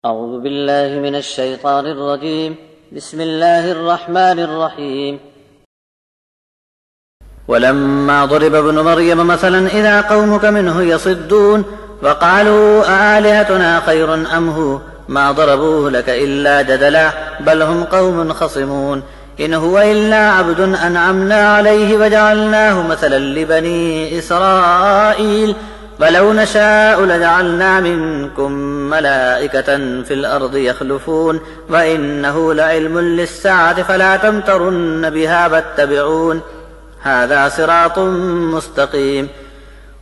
أعوذ بالله من الشيطان الرجيم. بسم الله الرحمن الرحيم. ولما ضرب ابن مريم مثلا إذا قومك منه يصدون وقالوا أآلهتنا خير أم هو ما ضربوه لك إلا جدلا بل هم قوم خصمون إن هو إلا عبد أنعمنا عليه وجعلناه مثلا لبني إسرائيل ولو نشاء لجعلنا منكم ملائكة في الأرض يخلفون وإنه لعلم للساعة فلا تمترن بها واتبعون هذا صراط مستقيم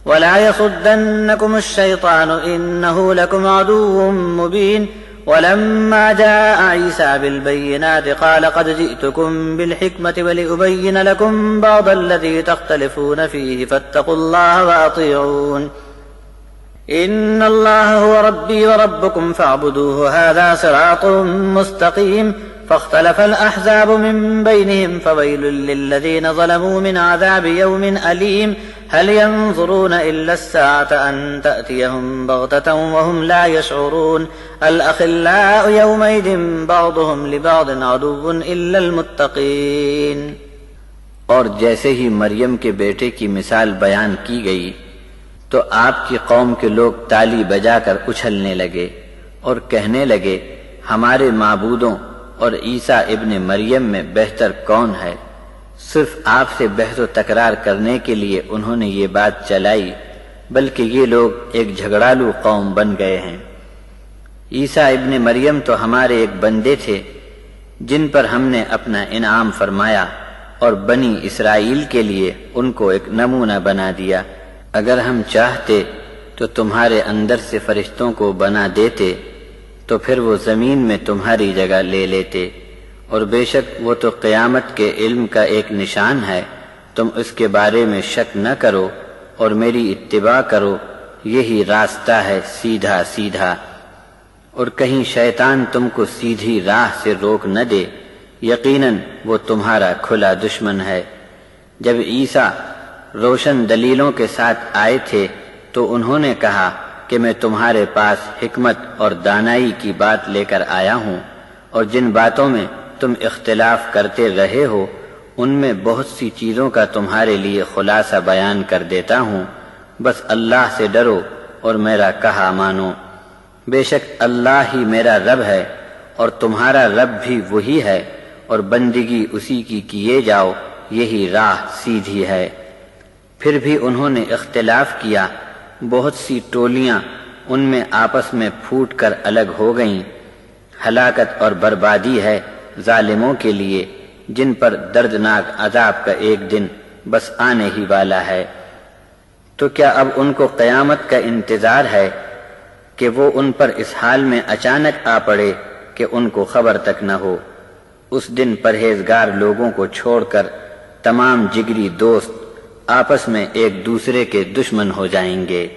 ولا يصدنكم الشيطان إنه لكم عدو مبين ولما جاء عيسى بالبينات قال قد جئتكم بالحكمة ولأبين لكم بعض الذي تختلفون فيه فاتقوا الله وأطيعون إن الله هو ربي وربكم فاعبدوه هذا صراط مستقيم فاختلف الأحزاب من بينهم فويل للذين ظلموا من عذاب يوم أليم هل ينظرون إلا الساعة أن تأتيهم بغتة وهم لا يشعرون الأخلاء يومئذ بعضهم لبعض عدو إلا المتقين. اور جیسے ہی مریم کے بیٹے کی مثال بیان کی گئی تو آپ کی قوم کے لوگ تالی بجا کر اچھلنے لگے اور کہنے لگے ہمارے معبودوں اور عیسیٰ ابن مریم میں بہتر کون ہے؟ صرف آپ سے بحث و تکرار کرنے کے لیے انہوں نے یہ بات چلائی، بلکہ یہ لوگ ایک جھگڑالو قوم بن گئے ہیں۔ عیسیٰ ابن مریم تو ہمارے ایک بندے تھے جن پر ہم نے اپنا انعام فرمایا اور بنی اسرائیل کے لیے ان کو ایک نمونہ بنا دیا۔ اگر ہم چاہتے تو تمہارے اندر سے فرشتوں کو بنا دیتے تو پھر وہ زمین میں تمہاری جگہ لے لیتے، اور بے شک وہ تو قیامت کے علم کا ایک نشان ہے، تم اس کے بارے میں شک نہ کرو اور میری اتباع کرو، یہی راستہ ہے سیدھا سیدھا، اور کہیں شیطان تم کو سیدھی راہ سے روک نہ دے، یقیناً وہ تمہارا کھلا دشمن ہے۔ جب عیسیٰ روشن دلیلوں کے ساتھ آئے تھے تو انہوں نے کہا کہ میں تمہارے پاس حکمت اور دانائی کی بات لے کر آیا ہوں، اور جن باتوں میں تم اختلاف کرتے رہے ہو ان میں بہت سی چیزوں کا تمہارے لیے خلاصہ بیان کر دیتا ہوں، بس اللہ سے ڈرو اور میرا کہا مانو، بے شک اللہ ہی میرا رب ہے اور تمہارا رب بھی وہی ہے، اور بندگی اسی کی کیے جاؤ، یہی راہ سیدھی ہے۔ پھر بھی انہوں نے اختلاف کیا، بہت سی ٹولیاں ان میں آپس میں پھوٹ کر الگ ہو گئیں۔ ہلاکت اور بربادی ہے ظالموں کے لیے جن پر دردناک عذاب کا ایک دن بس آنے ہی والا ہے۔ تو کیا اب ان کو قیامت کا انتظار ہے کہ وہ ان پر اس حال میں اچانک آ پڑے کہ ان کو خبر تک نہ ہو؟ اس دن پرہیزگار لوگوں کو چھوڑ کر تمام جگری دوست آپس میں ایک دوسرے کے دشمن ہو جائیں گے۔